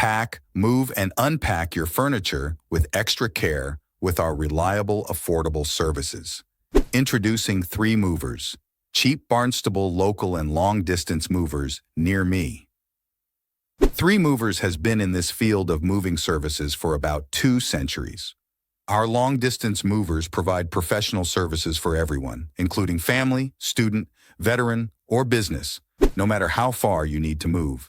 Pack, move, and unpack your furniture with extra care with our reliable, affordable services. Introducing 3 Movers, cheap Barnstable local and long-distance movers near me. 3 Movers has been in this field of moving services for about 2 centuries. Our long-distance movers provide professional services for everyone, including family, student, veteran, or business, no matter how far you need to move.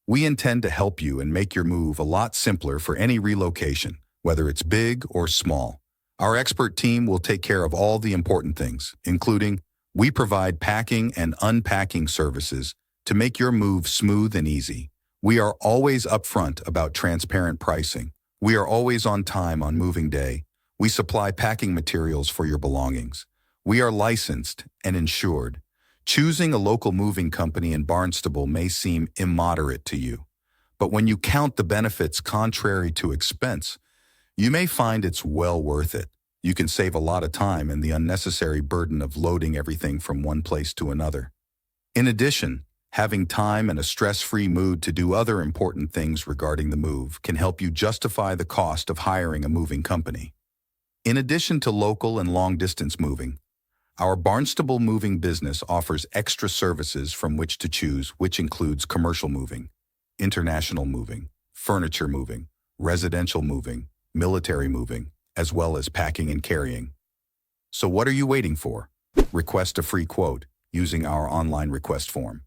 We intend to help you and make your move a lot simpler for any relocation, whether it's big or small. Our expert team will take care of all the important things, including we provide packing and unpacking services to make your move smooth and easy. We are always upfront about transparent pricing. We are always on time on moving day. We supply packing materials for your belongings. We are licensed and insured. Choosing a local moving company in Barnstable may seem immoderate to you, but when you count the benefits contrary to expense, you may find it's well worth it. You can save a lot of time and the unnecessary burden of loading everything from one place to another. In addition, having time and a stress-free mood to do other important things regarding the move can help you justify the cost of hiring a moving company. In addition to local and long-distance moving, our Barnstable moving business offers extra services from which to choose, which includes commercial moving, international moving, furniture moving, residential moving, military moving, as well as packing and carrying. So what are you waiting for? Request a free quote using our online request form.